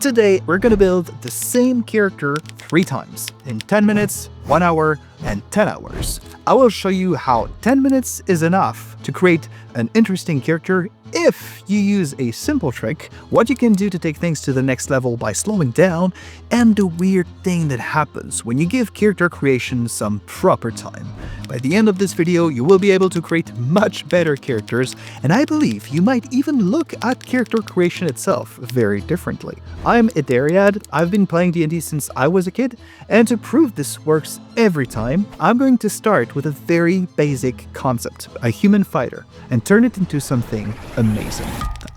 Today, we're gonna build the same character 3 times, in 10 minutes, 1 hour, and 10 hours. I will show you how 10 minutes is enough to create an interesting character if you use a simple trick, what you can do to take things to the next level by slowing down, and the weird thing that happens when you give character creation some proper time. By the end of this video, you will be able to create much better characters, and I believe you might even look at character creation itself very differently. I'm Edariad, I've been playing D&D since I was a kid, and to prove this works every time, I'm going to start with a very basic concept, a human fighter, and turn it into something amazing.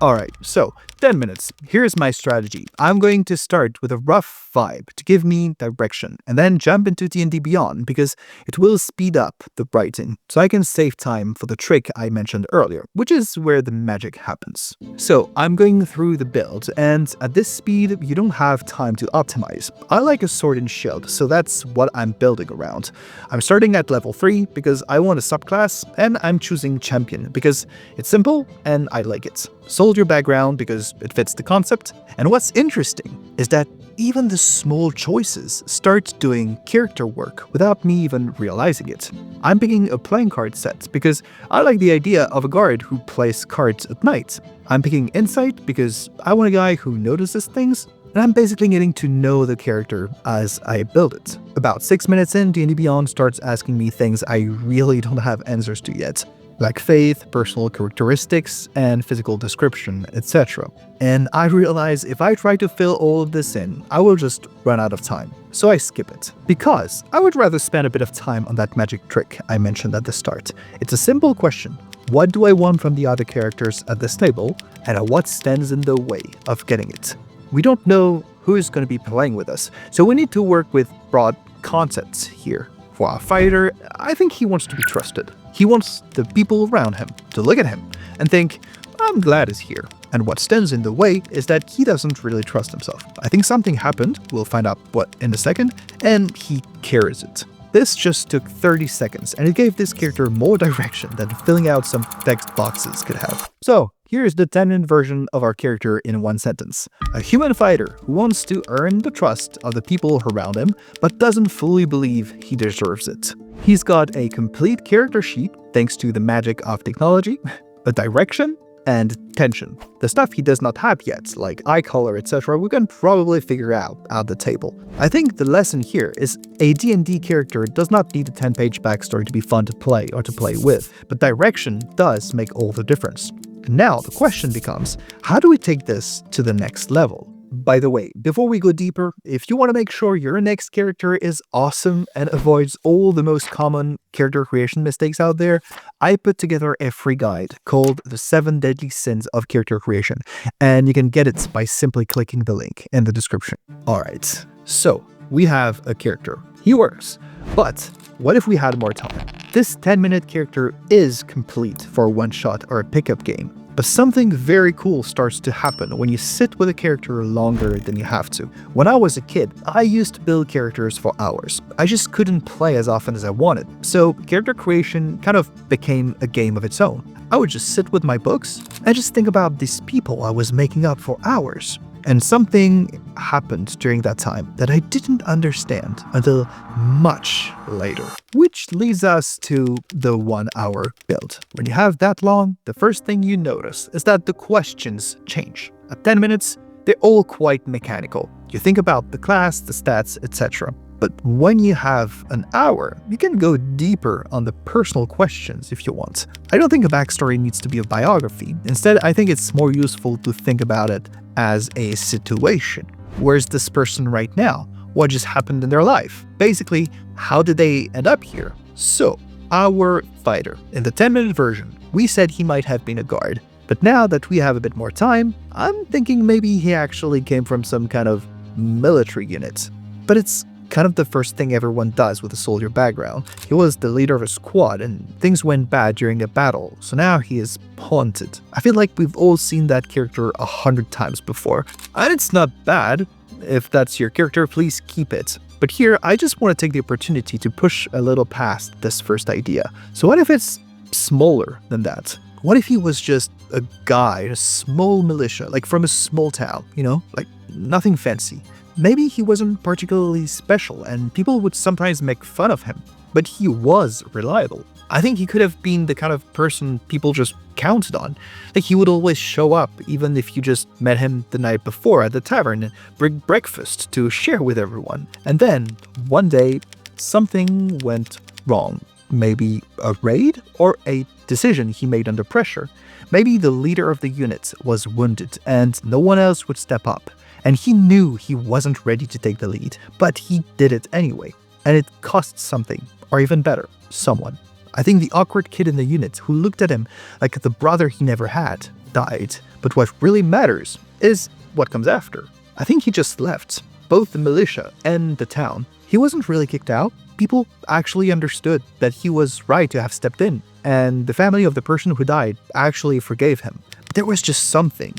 Alright, so 10 minutes. Here's my strategy. I'm going to start with a rough vibe to give me direction, and then jump into D&D Beyond because it will speed up the writing, so I can save time for the trick I mentioned earlier, which is where the magic happens. So I'm going through the build, and at this speed, you don't have time to optimize. I like a sword and shield, so that's what I'm building around. I'm starting at level 3 because I want a subclass, and I'm choosing champion because it's simple and I like it. Soldier background because it fits the concept. And what's interesting is that even the small choices start doing character work without me even realizing it. I'm picking a playing card set because I like the idea of a guard who plays cards at night. I'm picking insight because I want a guy who notices things, and I'm basically getting to know the character as I build it. About 6 minutes in, D&D Beyond starts asking me things I really don't have answers to yet, like faith, personal characteristics, and physical description, etc. And I realize if I try to fill all of this in, I will just run out of time. So I skip it, because I would rather spend a bit of time on that magic trick I mentioned at the start. It's a simple question. What do I want from the other characters at this table, and what stands in the way of getting it? We don't know who is going to be playing with us, so we need to work with broad concepts here. For our fighter, I think he wants to be trusted. He wants the people around him to look at him and think, I'm glad he's here. And what stands in the way is that he doesn't really trust himself. I think something happened, we'll find out what in a second, and he carries it. This just took 30 seconds, and it gave this character more direction than filling out some text boxes could have. So, here's the 10-minute version of our character in one sentence. A human fighter who wants to earn the trust of the people around him, but doesn't fully believe he deserves it. He's got a complete character sheet, thanks to the magic of technology, a direction, and tension. The stuff he does not have yet, like eye color, etc., we can probably figure out at the table. I think the lesson here is a D&D character does not need a 10-page backstory to be fun to play or to play with, but direction does make all the difference. Now the question becomes, how do we take this to the next level? By the way, before we go deeper, if you want to make sure your next character is awesome and avoids all the most common character creation mistakes out there, I put together a free guide called The 7 Deadly Sins of Character Creation, and you can get it by simply clicking the link in the description. Alright, so we have a character. He works, but what if we had more time? This 10-minute character is complete for a one-shot or a pickup game. But something very cool starts to happen when you sit with a character longer than you have to. When I was a kid, I used to build characters for hours. I just couldn't play as often as I wanted, so character creation kind of became a game of its own. I would just sit with my books and just think about these people I was making up for hours. And something happened during that time that I didn't understand until much later. Which leads us to the 1 hour build. When you have that long, the first thing you notice is that the questions change. At 10 minutes, they're all quite mechanical. You think about the class, the stats, etc. But when you have an hour, you can go deeper on the personal questions if you want. I don't think a backstory needs to be a biography. Instead, I think it's more useful to think about it as a situation. Where's this person right now? What just happened in their life? Basically, how did they end up here? So, our fighter. In the 10-minute version, we said he might have been a guard. But now that we have a bit more time, I'm thinking maybe he actually came from some kind of military unit. But it's kind of the first thing everyone does with a soldier background. He was the leader of a squad and things went bad during a battle, so now he is haunted. I feel like we've all seen that character 100 times before. And it's not bad. If that's your character, please keep it. But here, I just want to take the opportunity to push a little past this first idea. So what if it's smaller than that? What if he was just a guy, a small militia, like from a small town, you know, like nothing fancy. Maybe he wasn't particularly special and people would sometimes make fun of him, but he was reliable. I think he could have been the kind of person people just counted on. Like he would always show up even if you just met him the night before at the tavern and bring breakfast to share with everyone. And then, one day, something went wrong. Maybe a raid or a decision he made under pressure. Maybe the leader of the unit was wounded and no one else would step up. And he knew he wasn't ready to take the lead, but he did it anyway. And it cost something, or even better, someone. I think the awkward kid in the unit who looked at him like the brother he never had died. But what really matters is what comes after. I think he just left, both the militia and the town. He wasn't really kicked out. People actually understood that he was right to have stepped in, and the family of the person who died actually forgave him. But there was just something,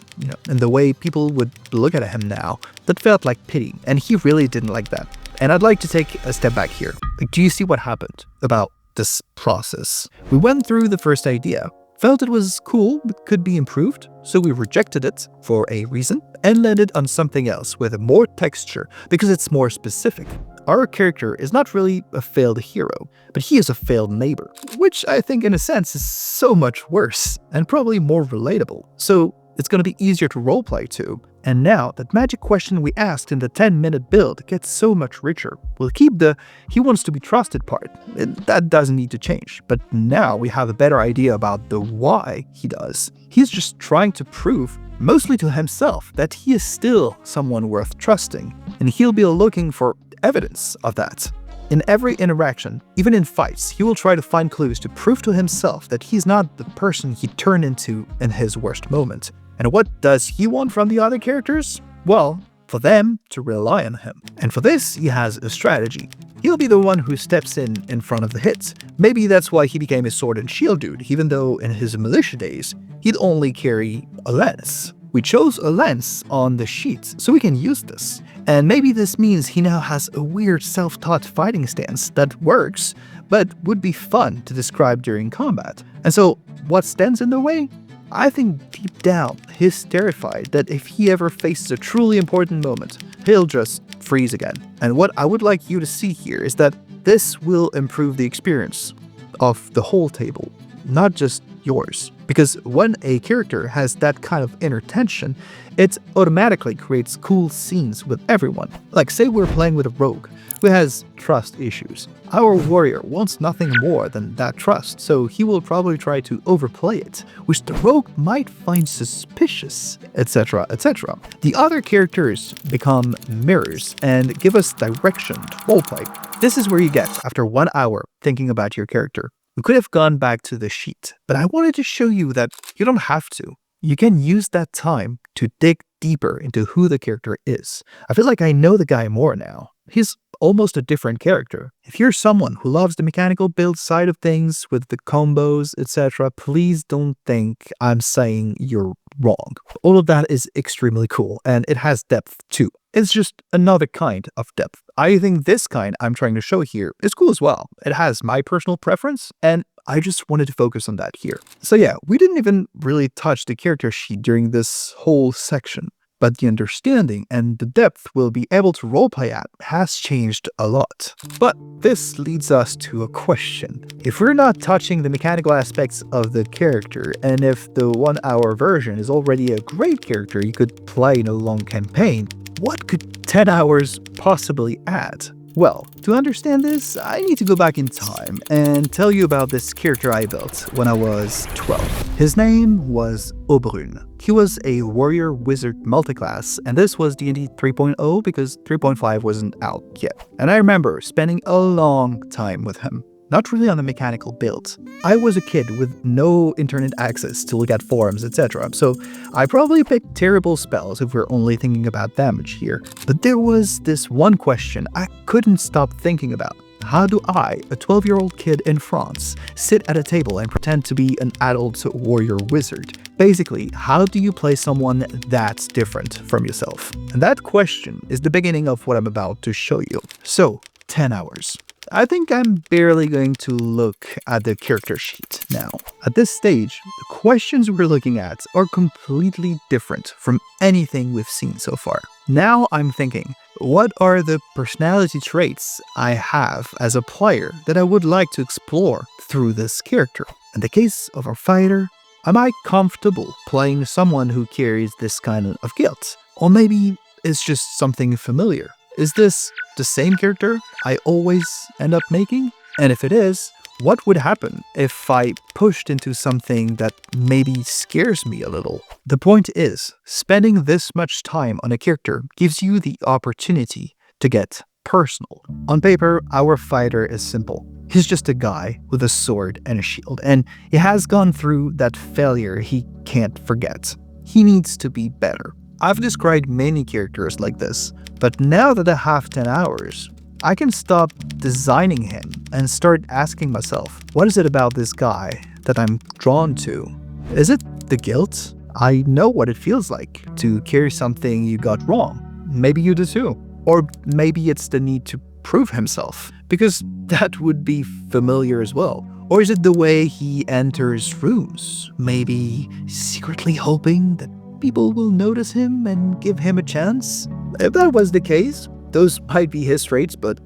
in the way people would look at him now that felt like pity, and he really didn't like that. And I'd like to take a step back here. Like, do you see what happened about this process? We went through the first idea, felt it was cool but could be improved, so we rejected it for a reason and landed on something else with more texture because it's more specific. Our character is not really a failed hero, but he is a failed neighbor, which I think in a sense is so much worse and probably more relatable. So it's going to be easier to roleplay too. And now that magic question we asked in the 10-minute build gets so much richer. We'll keep the he wants to be trusted part. That doesn't need to change. But now we have a better idea about the why he does. He's just trying to prove, mostly to himself, that he is still someone worth trusting. And he'll be looking for evidence of that. In every interaction, even in fights, he will try to find clues to prove to himself that he's not the person he turned into in his worst moment. And what does he want from the other characters? Well, for them to rely on him. And for this, he has a strategy. He'll be the one who steps in front of the hits. Maybe that's why he became a sword and shield dude, even though in his militia days, he'd only carry a lance. We chose a lance on the sheet, so we can use this. And maybe this means he now has a weird self-taught fighting stance that works, but would be fun to describe during combat. And so, what stands in the way? I think deep down, he's terrified that if he ever faces a truly important moment, he'll just freeze again. And what I would like you to see here is that this will improve the experience of the whole table, not just yours. Because when a character has that kind of inner tension, it automatically creates cool scenes with everyone. Like say we're playing with a rogue who has trust issues. Our warrior wants nothing more than that trust, so he will probably try to overplay it, which the rogue might find suspicious, etc, etc. The other characters become mirrors and give us direction to roleplay. This is where you get after 1 hour thinking about your character. We could have gone back to the sheet, but I wanted to show you that you don't have to. You can use that time to dig deeper into who the character is. I feel like I know the guy more now. He's almost a different character. If you're someone who loves the mechanical build side of things with the combos, etc., please don't think I'm saying you're wrong. All of that is extremely cool, and it has depth too. It's just another kind of depth. I think this kind I'm trying to show here is cool as well. It has my personal preference, and I just wanted to focus on that here. So yeah, we didn't even really touch the character sheet during this whole section, but the understanding and the depth we'll be able to roleplay at has changed a lot. But this leads us to a question. If we're not touching the mechanical aspects of the character, and if the 1 hour version is already a great character you could play in a long campaign, what could 10 hours possibly add? Well, to understand this, I need to go back in time and tell you about this character I built when I was 12. His name was Auberune. He was a warrior wizard multiclass, and this was D&D 3.0 because 3.5 wasn't out yet. And I remember spending a long time with him. Not really on the mechanical build. I was a kid with no internet access to look at forums, etc. So I probably picked terrible spells if we're only thinking about damage here. But there was this one question I couldn't stop thinking about. How do I, a 12-year-old kid in France, sit at a table and pretend to be an adult warrior wizard? Basically, how do you play someone that's different from yourself? And that question is the beginning of what I'm about to show you. So, 10 hours. I think I'm barely going to look at the character sheet now. At this stage, the questions we're looking at are completely different from anything we've seen so far. Now I'm thinking, what are the personality traits I have as a player that I would like to explore through this character? In the case of our fighter, am I comfortable playing someone who carries this kind of guilt? Or maybe it's just something familiar. Is this the same character I always end up making? And if it is, what would happen if I pushed into something that maybe scares me a little? The point is, spending this much time on a character gives you the opportunity to get personal. On paper, our fighter is simple. He's just a guy with a sword and a shield, and he has gone through that failure he can't forget. He needs to be better. I've described many characters like this, but now that I have 10 hours, I can stop designing him and start asking myself, what is it about this guy that I'm drawn to? Is it the guilt? I know what it feels like to carry something you got wrong. Maybe you do too. Or maybe it's the need to prove himself, because that would be familiar as well. Or is it the way he enters rooms? Maybe secretly hoping that people will notice him and give him a chance? If that was the case, those might be his traits, but,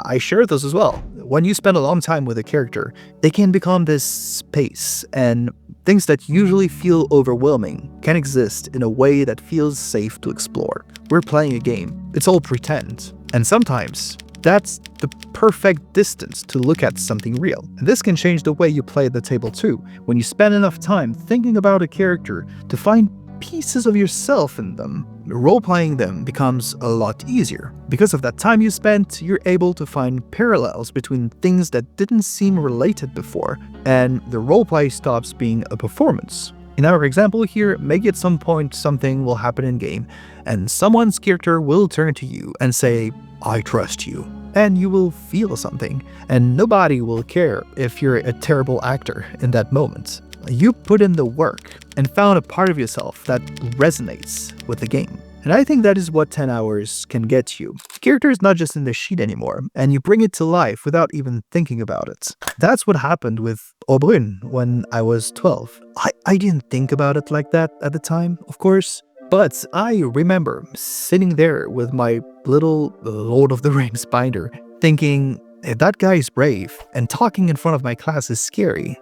I share those as well. When you spend a long time with a character, they can become this space, and things that usually feel overwhelming can exist in a way that feels safe to explore. We're playing a game. It's all pretend. And sometimes, that's the perfect distance to look at something real. And this can change the way you play at the table too, when you spend enough time thinking about a character to find pieces of yourself in them. Role-playing them becomes a lot easier. Because of that time you spent, you're able to find parallels between things that didn't seem related before, and the roleplay stops being a performance. In our example here, maybe at some point something will happen in-game, and someone's character will turn to you and say, "I trust you." And you will feel something, and nobody will care if you're a terrible actor in that moment. You put in the work and found a part of yourself that resonates with the game. And I think that is what 10 hours can get you. The character is not just in the sheet anymore, and you bring it to life without even thinking about it. That's what happened with Auberune when I was 12. I didn't think about it like that at the time, of course, but I remember sitting there with my little Lord of the Rings binder, thinking, if that guy is brave and talking in front of my class is scary,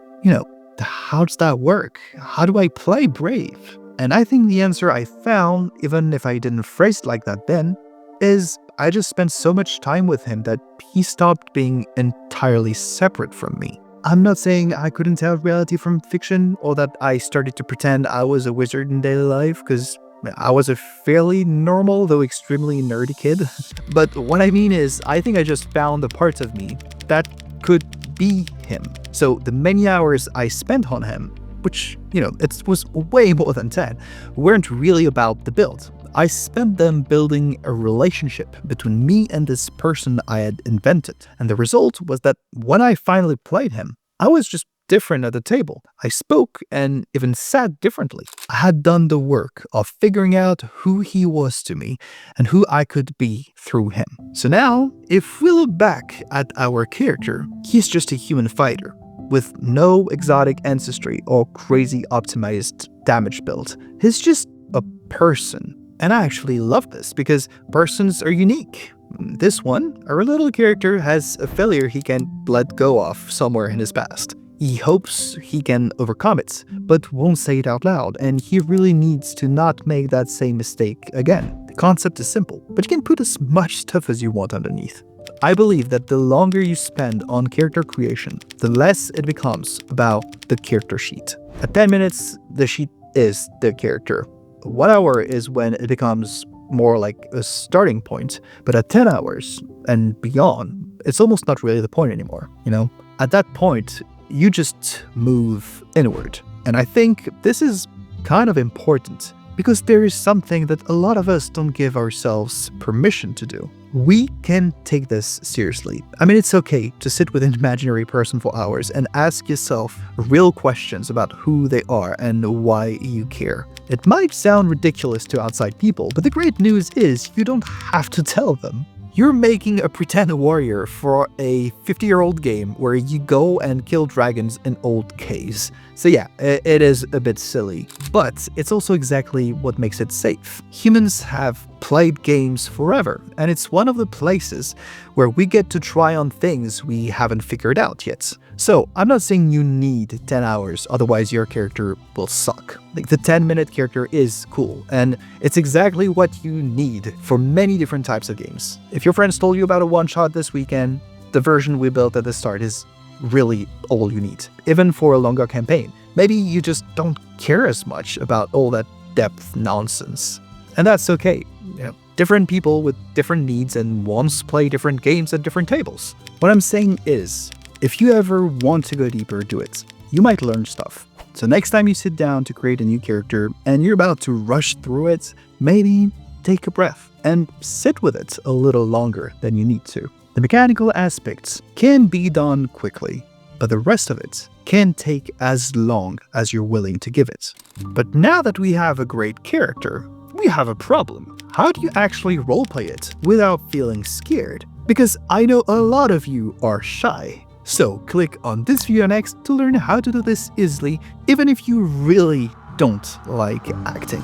how does that work? How do I play brave? And I think the answer I found, even if I didn't phrase it like that then, is I just spent so much time with him that he stopped being entirely separate from me. I'm not saying I couldn't tell reality from fiction, or that I started to pretend I was a wizard in daily life, because I was a fairly normal, though extremely nerdy kid. But what I mean is, I think I just found the parts of me that could be him. So the many hours I spent on him, which, it was way more than 10, weren't really about the build. I spent them building a relationship between me and this person I had invented. And the result was that when I finally played him, I was just different at the table. I spoke and even sat differently. I had done the work of figuring out who he was to me and who I could be through him. So now, if we look back at our character, he's just a human fighter with no exotic ancestry or crazy optimized damage build. He's just a person. And I actually love this because persons are unique. This one, our little character, has a failure he can let go of somewhere in his past. He hopes he can overcome it, but won't say it out loud, and he really needs to not make that same mistake again. The concept is simple, but you can put as much stuff as you want underneath. I believe that the longer you spend on character creation, the less it becomes about the character sheet. At 10 minutes, the sheet is the character. 1 hour is when it becomes more like a starting point, but at 10 hours and beyond, it's almost not really the point anymore, At that point, you just move inward. And I think this is kind of important because there is something that a lot of us don't give ourselves permission to do. We can take this seriously. I mean, it's okay to sit with an imaginary person for hours and ask yourself real questions about who they are and why you care. It might sound ridiculous to outside people, but the great news is you don't have to tell them. You're making a pretend warrior for a 50-year-old game where you go and kill dragons in old caves. So yeah, it is a bit silly, but it's also exactly what makes it safe. Humans have played games forever, and it's one of the places where we get to try on things we haven't figured out yet. So I'm not saying you need 10 hours, otherwise your character will suck. Like, the 10-minute character is cool, and it's exactly what you need for many different types of games. If your friends told you about a one-shot this weekend, the version we built at the start is really all you need, even for a longer campaign. Maybe you just don't care as much about all that depth nonsense. And that's okay. Different people with different needs and wants play different games at different tables. What I'm saying is, if you ever want to go deeper, do it. You might learn stuff. So next time you sit down to create a new character and you're about to rush through it, maybe take a breath and sit with it a little longer than you need to. The mechanical aspects can be done quickly, but the rest of it can take as long as you're willing to give it. But now that we have a great character, we have a problem. How do you actually roleplay it without feeling scared? Because I know a lot of you are shy. So click on this video next to learn how to do this easily, even if you really don't like acting.